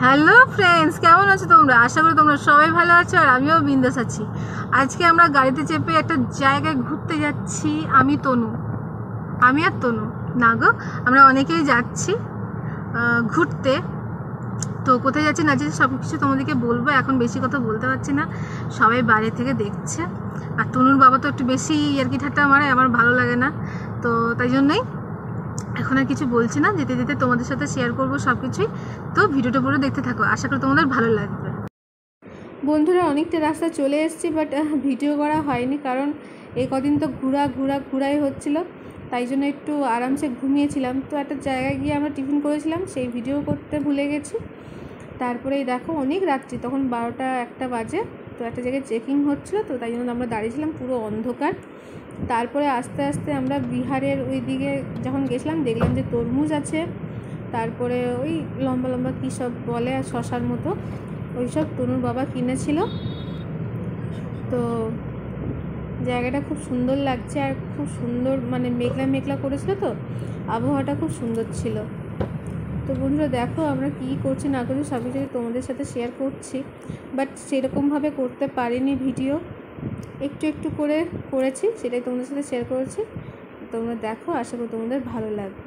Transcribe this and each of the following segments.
Hello friends, কেমন আছো তোমরা? আশা করি তোমরা সবাই ভালো আছো আর আমিও বিন্দাস আছি। আজকে আমরা গাড়িতে চেপে একটা জায়গায় ঘুরতে যাচ্ছি। আমি আর তনু না গো, আমরা অনেকেই যাচ্ছি ঘুরতে। তো কোথায় যাচ্ছি না যাচ্ছি সব কিছু তোমাদেরকে বলবো। এখন বেশি কথা বলতে পারছি না, সবাই বাইরে থেকে দেখছে। আর তনুর বাবা তো একটু বেশি আর কি ঠাট্টা মারে, আমার ভালো লাগে না। তো তাই জন্যই এখন আর কিছু বলছি না, যেতে যেতে তোমাদের সাথে শেয়ার করবো সব কিছুই। তো ভিডিওটা পুরো দেখতে থাকো, আশা করি তোমাদের ভালো লাগবে। বন্ধুরা, অনেকটা রাস্তা চলে এসেছি, বাট ভিডিও করা হয়নি, কারণ এই কদিন তো ঘোরাই হচ্ছিল, তাই জন্য একটু আরামসে ঘুমিয়েছিলাম। তো একটা জায়গায় গিয়ে আমরা টিফিন করেছিলাম, সেই ভিডিও করতে ভুলে গেছি। তারপরে এই দেখো অনেক রাত্রি, তখন 12টা-1টা বাজে। তো একটা জায়গায় চেকিং হচ্ছিলো, তো তাই জন্য আমরা দাঁড়িয়েছিলাম, পুরো অন্ধকার। তারপরে আস্তে আস্তে আমরা বিহারের ওই দিকে যখন গেছিলাম, দেখলাম যে তরমুজ আছে, তারপরে ওই লম্বা লম্বা কী সব বলে শশার মতো, ওই সব তনুর বাবা কিনেছিল। তো জায়গাটা খুব সুন্দর লাগছে, আর খুব সুন্দর মানে মেঘলা মেঘলা করেছিল, তো আবহাওয়াটা খুব সুন্দর ছিল। তো বন্ধুরা দেখো আমরা কী করছি না করছি সব কিছু তোমাদের সাথে শেয়ার করছি, বাট সেরকমভাবে করতে পারিনি ভিডিও, একটু একটু করে করেছি, সেটাই তোমাদের সাথে শেয়ার করেছি। তোমরা দেখো, আশা করি তোমাদের ভালো লাগবে।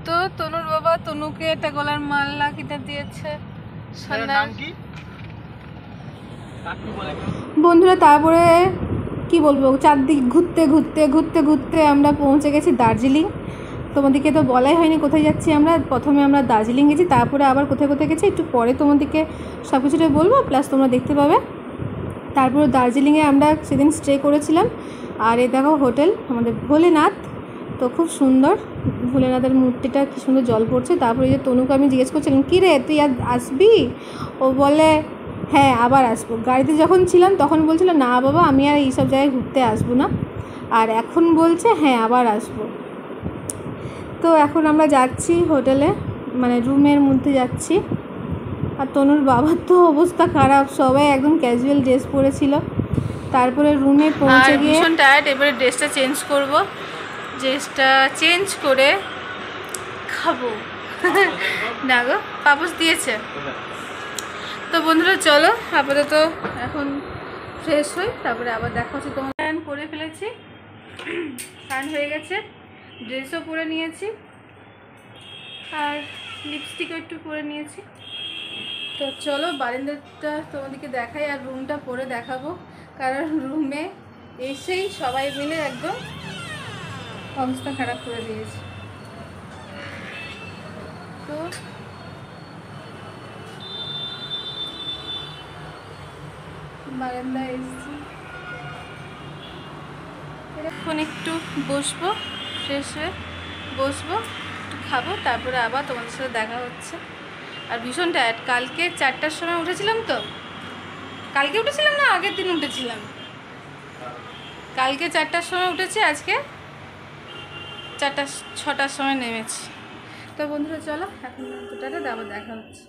তো তনুর বাবা তনুকে একটা গলার মালা কিনে দিয়েছে। বন্ধুরা তারপরে কি বলবো, চারদিক ঘুরতে আমরা পৌঁছে গেছি দার্জিলিং। তোমাদেরকে তো বলাই হয়নি কোথায় যাচ্ছি আমরা। প্রথমে আমরা দার্জিলিং গেছি, তারপরে আবার কোথায় গেছি একটু পরে তোমাদেরকে সব কিছুটাই বলবো, প্লাস তোমরা দেখতে পাবে। তারপরে দার্জিলিংয়ে আমরা সেদিন স্টে করেছিলাম। আর এই দেখো হোটেল আমাদের ভোলেনাথ, তো খুব সুন্দর ভোলেনাথের মূর্তিটা, কি সুন্দর জল পড়ছে। তারপরে এই যে তনুকে আমি জিজ্ঞেস করছিলাম, কী রে তুই আর আসবি? ও বলে হ্যাঁ আবার আসবো। গাড়িতে যখন ছিলাম তখন বলছিল না বাবা আমি আর এইসব জায়গায় ঘুরতে আসবো না, আর এখন বলছে হ্যাঁ আবার আসবো। তো এখন আমরা যাচ্ছি হোটেলে, মানে রুমের মধ্যে যাচ্ছি। আর তনুর বাবার তো অবস্থা খারাপ, সবাই একদম ক্যাজুয়াল ড্রেস পরেছিল। তারপরে রুমে পৌঁছে গিয়ে ভীষণ টায়ার্ড, এবারে ড্রেসটা চেঞ্জ করব, ড্রেসটা চেঞ্জ করে খাবো না গো, পাপোশ দিয়েছে। তো বন্ধুরা চলো আপাতত এখন ফ্রেশ হই, তারপরে আবার দেখা হচ্ছে। তোমার স্নান করে ফেলেছি, স্নান হয়ে গেছে, ড্রেসও পরে নিয়েছি, আর লিপস্টিকও একটু পরে নিয়েছি। তো চলো বারান্দাটা তোমাদেরকে দেখাই, আর রুমটা পরে দেখাবো, কারণ রুমে এসেই সবাই মিলে একদম অবস্থা খারাপ করে দিয়েছে। তো বারান্দায় এসেছি, এখন একটু বসবো, ফ্রেশ হয়ে বসবো, একটু খাবো, তারপরে আবার তোমাদের সাথে দেখা হচ্ছে। আর ভীষণ টায়ার্ড, কালকে 4টার সময় উঠেছিলাম। তো কালকে উঠেছিলাম না আগের দিন উঠেছিলাম, কালকে 4টার সময় উঠেছি, আজকে 6টার সময় নেমেছি। তো বন্ধুরা চলো এখন দুটাতে আবার দেখা হচ্ছে।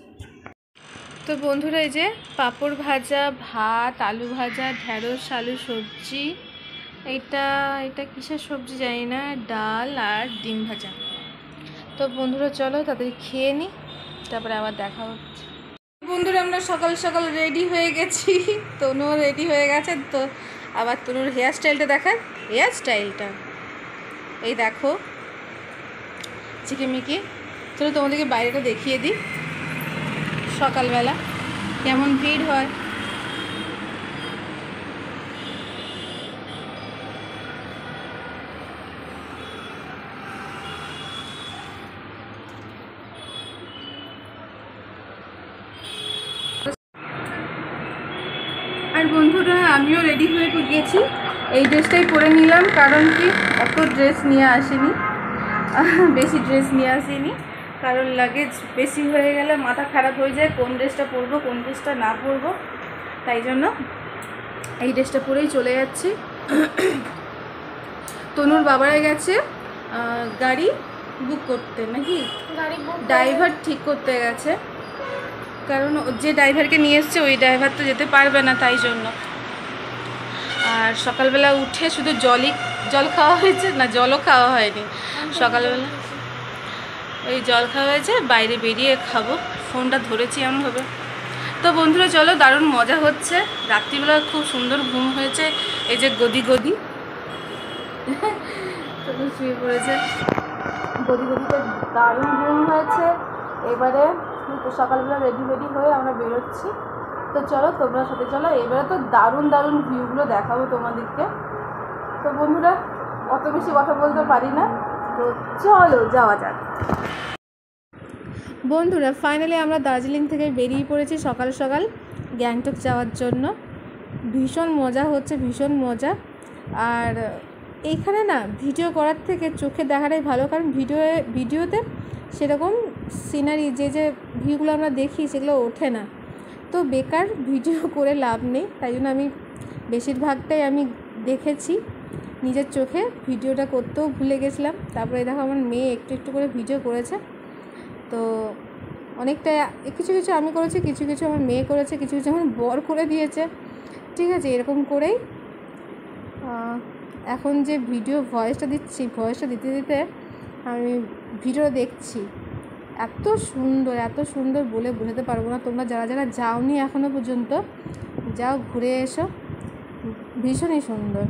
তো বন্ধুরা এই যে পাঁপড় ভাজা, ভাত, আলু ভাজা, ঢেঁড়স আলু সবজি, এটা কিসের সবজি জানি না, ডাল আর ডিম ভাজা। তো বন্ধুরা চলো তাড়াতাড়ি খেয়ে নিই, তারপরে আবার দেখা হচ্ছে। বন্ধুরা আমরা সকাল সকাল রেডি হয়ে গেছি, তনুও রেডি হয়ে গেছে। তো আবার তনুর হেয়ার স্টাইলটা দেখার, হেয়ার স্টাইলটা এই দেখো চিকিমিকি। চলো তোমাদেরকে বাইরেটা দেখিয়ে দিই, সকালবেলা কেমন ভিড় হয়। আর বন্ধুরা আমিও রেডি হয়ে গিয়েছি, এই ড্রেসটাই পরে নিলাম, কারণ কি অত ড্রেস নিয়ে আসিনি, বেশি ড্রেস নিয়ে আসিনি, কারণ লাগেজ বেশি হয়ে গেলে মাথা খারাপ হয়ে যায়, কোন ড্রেসটা পরবো কোন ড্রেসটা না পরবো, তাই জন্য এই ড্রেসটা পরেই চলে যাচ্ছি। তনুর বাবারা গেছে গাড়ি বুক করতে, নাকি ড্রাইভার ঠিক করতে গেছে। কারণ যে ড্রাইভারকে নিয়ে এসছে ওই ড্রাইভার তো যেতে পারবে না, তাই জন্য। আর সকালবেলা উঠে শুধু জল খাওয়া হয়েছে, না জলও খাওয়া হয়নি সকালবেলা, ওই জল খাওয়া হয়েছে, বাইরে বেরিয়ে খাবো। ফোনটা ধরেছি এমনভাবে। তো বন্ধুরা চলো, দারুণ মজা হচ্ছে। রাত্রিবেলা খুব সুন্দর ঘুম হয়েছে, এই যে গদি তখন শুয়ে পড়েছে, গদিতে দারুণ ঘুম হয়েছে। এবারে সকালবেলা রেডি হয়ে আমরা বেরোচ্ছি। তো চলো তোমরা সাথে চলো, এবারে তো দারুণ ভিউগুলো দেখাবো তোমাদেরকে। তো বন্ধুরা অত বেশি কথা বলতে পারি না, তো চলো যাওয়া যাক। বন্ধুরা ফাইনালি আমরা দার্জিলিং থেকে বেরিয়ে পড়েছি সকাল সকাল গ্যাংটক যাওয়ার জন্য। ভীষণ মজা হচ্ছে, ভীষণ মজা। আর এইখানে না ভিডিও করার থেকে চোখে দেখাটাই ভালো, কারণ ভিডিওতে সেরকম সিনারি যে ভিউগুলো আমরা দেখি সেগুলো ওঠে না, তো বেকার ভিডিও করে লাভ নেই। তাই জন্য আমি বেশিরভাগটাই আমি দেখেছি নিজের চোখে, ভিডিওটা করতেও ভুলে গেছিলাম। তারপরে দেখো আমার মেয়ে একটু করে ভিডিও করেছে। তো অনেকটা কিছু আমি করেছি, কিছু আমার মেয়ে করেছে, কিছু আমার বর করে দিয়েছে। ঠিক আছে, এরকম করেই এখন যে ভিডিও ভয়েসটা দিতে আমি ভিডিও দেখছি। এত সুন্দর বলে বোঝাতে পারবো না। তোমরা যারা যাওনি এখনও পর্যন্ত, যাও ঘুরে এসো, ভীষণই সুন্দর।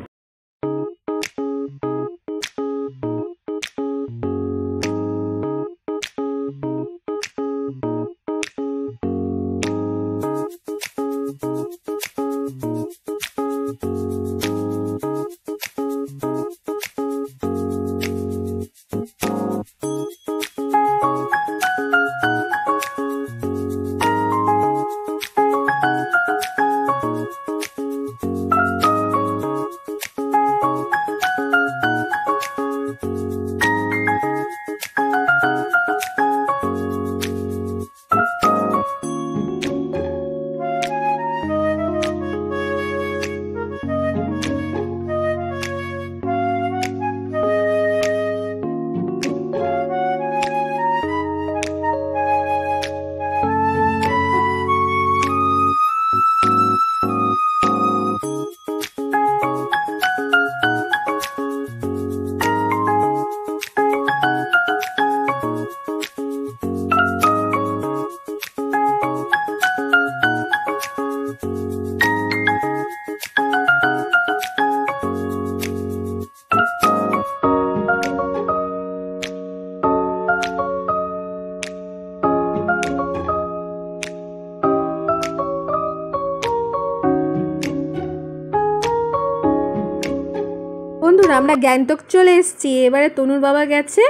বন্ধুরা আমরা গ্যাংটক চলে এসেছি। এবারে তনুর বাবা গেছে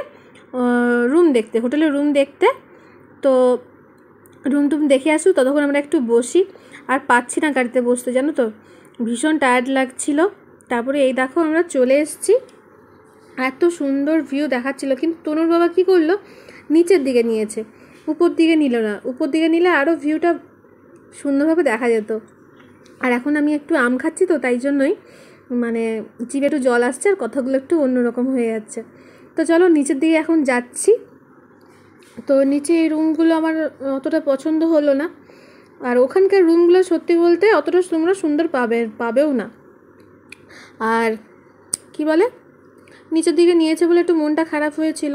রুম দেখতে, হোটেলে রুম দেখতে। তো রুম দেখে আসুক, ততক্ষণ আমরা একটু বসি। আর পাচ্ছি না গাড়িতে বসতে, জানো তো, ভীষণ টায়ার্ড লাগছিল। তারপরে এই দেখো আমরা চলে এসেছি, এত সুন্দর ভিউ দেখাচ্ছিল। কিন্তু তনুর বাবা কী করলো, নিচের দিকে নিয়েছে, উপর দিকে নিল না। উপর দিকে নিলে আরও ভিউটা সুন্দরভাবে দেখা যেত। আর এখন আমি একটু আম খাচ্ছি, তো তাই জন্যই মানে জিভে একটু জল আসছে, আর কথাগুলো একটু অন্যরকম হয়ে যাচ্ছে। তো চলো নিচের দিকে এখন যাচ্ছি। তো নিচে এই রুমগুলো আমার অতটা পছন্দ হলো না, আর ওখানকার রুমগুলো সত্যি বলতে অতটা তোমরা সুন্দর পাবেও না। আর কি বলে, নিচের দিকে নিয়েছে বলে একটু মনটা খারাপ হয়েছিল।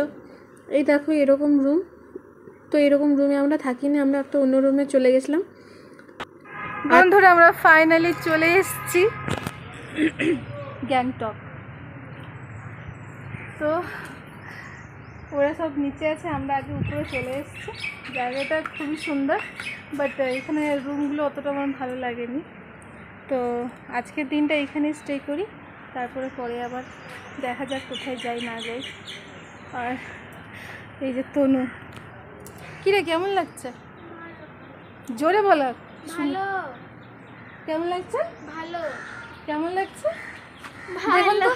এই দেখো এরকম রুম, তো এরকম রুমে আমরা থাকিনি, আমরা একটা অন্য রুমে চলে গেছিলাম। বন্ধুরা আমরা ফাইনালি চলে এসেছি গ্যাংটক। তো ওরা সব নিচে আছে, আমরা আগে উপরে চলে এসেছি। জায়গাটা খুবই সুন্দর, বাট এখানে রুমগুলো অতটা আমার ভালো লাগেনি। তো আজকের দিনটা এখানে স্টে করি, তারপরে পরে আবার দেখা যাক কোথায় যাই না যাই। আর এই যে তনু, কী রে কেমন লাগছে, জোরে বলো। ভালো। কেমন লাগছে? ভালো। কেমন লাগছে? ভালো।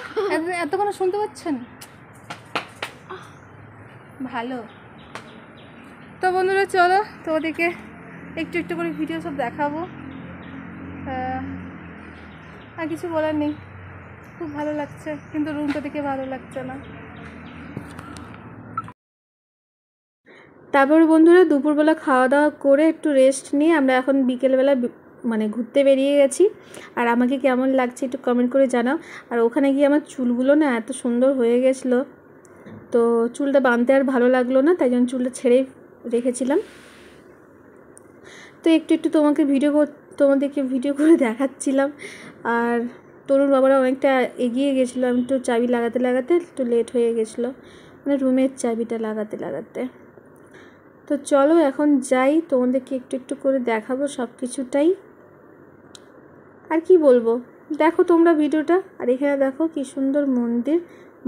এতক্ষণ শুনতে পাচ্ছেন? ভালো। তো বন্ধুরা চলো, তো ওদিকে একটু করে ভিডিও সব দেখাবো। আর কিছু বলার নেই, খুব ভালো লাগছে, কিন্তু রুমটা দেখে ভালো লাগছে না। তারপর বন্ধুরা দুপুরবেলা খাওয়া দাওয়া করে একটু রেস্ট নিয়ে আমরা এখন বিকেলবেলা মানে ঘুরতে বেরিয়ে গেছি। আর আমাকে কেমন লাগছে একটু কমেন্ট করে জানাও। আর ওখানে গিয়ে আমার চুলগুলো না এত সুন্দর হয়ে গেছিলো, তো চুলটা বাঁধতে আর ভালো লাগলো না, তাই জন্য চুলটা ছেড়েই রেখেছিলাম। তো একটু একটু তোমাদেরকে ভিডিও করে দেখাচ্ছিলাম। আর তরুণ বাবারা অনেকটা এগিয়ে গেছিলো, আমি একটু চাবি লাগাতে লাগাতে একটু লেট হয়ে গেছিলো, মানে রুমের চাবিটা লাগাতে লাগাতে। তো চলো এখন যাই, তোমাদেরকে একটু একটু করে দেখাবো সব কিছুটাই। আর কি বলবো, দেখো তোমরা ভিডিওটা। আর এখানে দেখো কি সুন্দর মন্দির,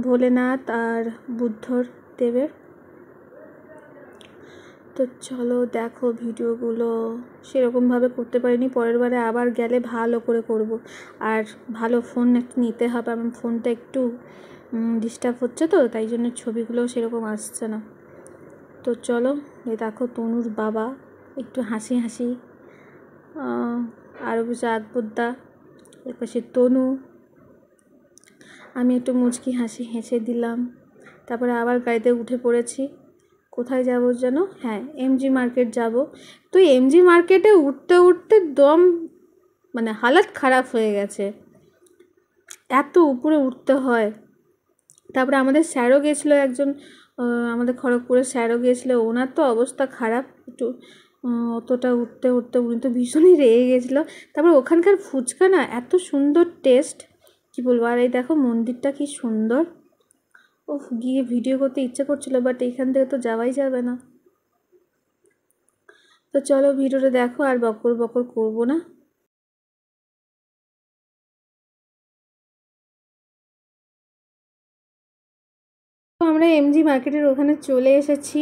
ভোলেনাথ আর বুদ্ধর দেবের। তো চলো দেখো ভিডিওগুলো সেরকমভাবে করতে পারিনি, পরের বারে আবার গেলে ভালো করে করব। আর ভালো ফোন একটা নিতে হবে, আমার ফোনটা একটু ডিস্টার্ব হচ্ছে, তো তাই জন্য ছবিগুলোও সেরকম আসছে না। তো চলো, এই দেখো তনুর বাবা একটু হাসি হাসি, আর বসে আকবরদা, এর পাশে তনু, আমি একটু মুচকি হাসি হেসে দিলাম। তারপরে আবার গাড়িতে উঠে পড়েছি। কোথায় যাব যেন, হ্যাঁ এমজি মার্কেট যাব। তো এমজি মার্কেটে উঠতে উঠতে দম মানে হালাত খারাপ হয়ে গেছে, এত উপরে উঠতে হয়। তারপরে আমাদের স্যারও গেছিলো একজন, আমাদের খড়গপুরের স্যারও গিয়েছিলো, ওনার তো অবস্থা খারাপ একটু, অতটা উঠতে উঠতে উনি তো ভীষণই রেগে গেছিলো। তারপর ওখানকার ফুচকা না এত সুন্দর টেস্ট, কী বলবো। আর এই দেখো মন্দিরটা কি সুন্দর, ও গিয়ে ভিডিও করতে ইচ্ছে করছিল, বাট এইখান থেকে তো যাওয়াই যাবে না। তো চলো ভিডিওটা দেখো, আর বকর বকর করবো না। আমরা এমজি মার্কেটের ওখানে চলে এসেছি।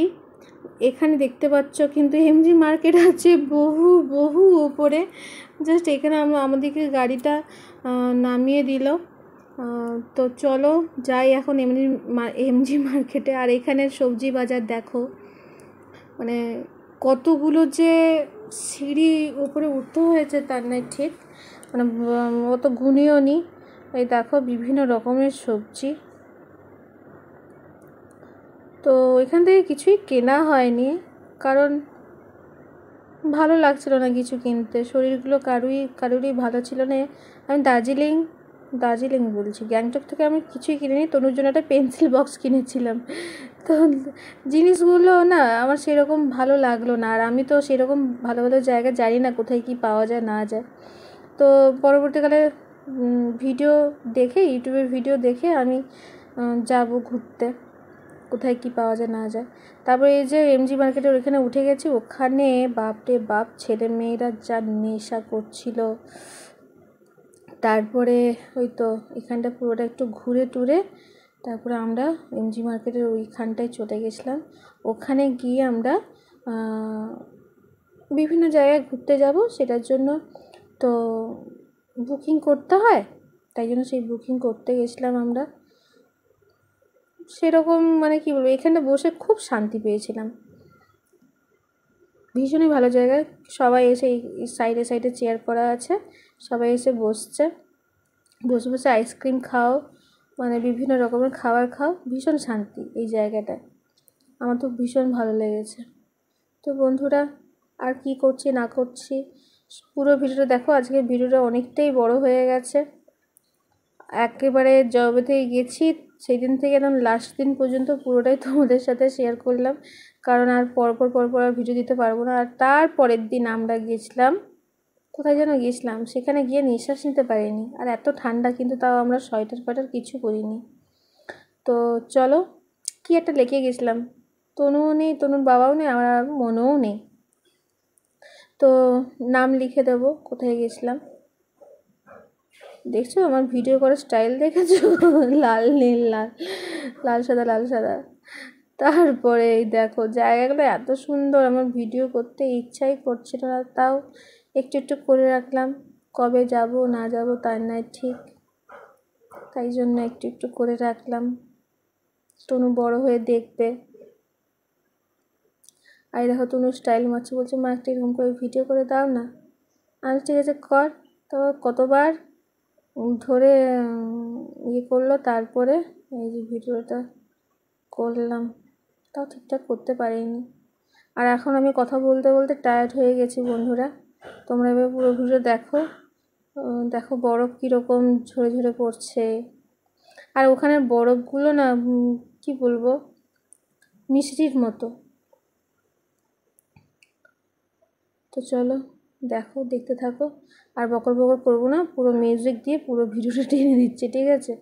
এখানে দেখতে পাচ্ছ কিন্তু এমজি মার্কেট আছে বহু বহু উপরে। জাস্ট এখানে আমাদেরকে গাড়িটা নামিয়ে দিল। তো চলো যাই এখন এমজি মার্কেটে। আর এখানে সবজি বাজার দেখো, মানে কতগুলো যে সিঁড়ি উপরে উঠতে হয়েছে তার নয় ঠিক, মানে অত গুণীয় নি। এই দেখো বিভিন্ন রকমের সবজি। তো এখান থেকে কিছুই কেনা হয়নি, কারণ ভালো লাগছিল না কিছু কিনতে, শরীরগুলো কারুরই ভালো ছিল না। আমি দার্জিলিং বলছি, গ্যাংটক থেকে আমি কিছুই কিনিনি, তনুর জন্য একটা পেন্সিল বক্স কিনেছিলাম। তো জিনিসগুলো না আমার সেরকম ভালো লাগলো না, আর আমি তো সেরকম ভালো ভালো জায়গা জানি না কোথায় কি পাওয়া যায় না যায়। তো পরবর্তীকালে ইউটিউবে ভিডিও দেখে আমি যাব ঘুরতে, কোথায় কি পাওয়া যায় না যায়। তারপরে এই যে এমজি মার্কেটের ওইখানে উঠে গেছি, ওখানে বাপরে বাপ ছেলে মেয়েরা যা নেশা করছিল। তারপরে ওই তো এখানটা পুরোটা একটু ঘুরে টুরে তারপরে আমরা এমজি মার্কেটের ওইখানটায় চলে গেছিলাম। ওখানে গিয়ে আমরা বিভিন্ন জায়গায় ঘুরতে যাব, সেটার জন্য তো বুকিং করতে হয়, তাই জন্য সেই বুকিং করতে গেছিলাম আমরা। সেরকম মানে কী বলবো, এখানে বসে খুব শান্তি পেয়েছিলাম, ভীষণই ভালো জায়গায়। সবাই এসে এই সাইডে সাইডে চেয়ার করা আছে, সবাই এসে বসছে, বসে বসে আইসক্রিম খাও, মানে বিভিন্ন রকমের খাবার খাও, ভীষণ শান্তি এই জায়গাটায়, আমার তো ভীষণ ভালো লেগেছে। তো বন্ধুরা আর কি করছি না করছি পুরো ভিডিওটা দেখো। আজকে ভিডিওটা অনেকটাই বড় হয়ে গেছে, একেবারে যবে থেকে গেছি সেই দিন থেকে একদম লাস্ট দিন পর্যন্ত পুরোটাই তোমাদের সাথে শেয়ার করলাম, কারণ আর পরপর আর ভিডিও দিতে পারবো না। আর তারপরের দিন আমরা গেছিলাম, কোথায় যেন গেছিলাম, সেখানে গিয়ে নিঃশ্বাস নিতে পারিনি, আর এত ঠান্ডা, কিন্তু তাও আমরা সোয়েটার কিছু করিনি। তো চলো, কি একটা লেকে গেছিলাম, তনুও নেই, তনুর বাবাও নেই, আমার মনেও নেই। তো নাম লিখে দেবো কোথায় গেছিলাম। দেখছো আমার ভিডিও করার স্টাইল দেখেছো, লাল নীল লাল সাদা। তারপরে এই দেখো জায়গাগুলো এত সুন্দর, আমার ভিডিও করতে ইচ্ছাই করছিল না, তাও একটু একটু করে রাখলাম। কবে যাব না যাব তার নাই ঠিক, তাই জন্য একটু একটু করে রাখলাম, তনু বড় হয়ে দেখবে। আর দেখো তনু স্টাইল মারছে, বলছে মা একটা এরকম করে ভিডিও করে দাও না। আমি ঠিক আছে কর। তো কতবার ধরে করলো, তারপরে এই যে ভিডিওটা করলাম, তাও ঠিকঠাক করতে পারিনি। আর এখন আমি কথা বলতে বলতে টায়ার্ড হয়ে গেছি বন্ধুরা। তোমরা এবার পুরো ভিডিও দেখো। দেখো বরফ কীরকম ঝরে ঝরে পড়ছে। আর ওখানের বরফগুলো না কি বলবো, মিষ্টির মতো। তো চলো দেখো, দেখতে থাকো। আর বকর বকর করবো না, পুরো মিউজিক দিয়ে পুরো ভিডিওটা টেনে দিচ্ছে, ঠিক আছে?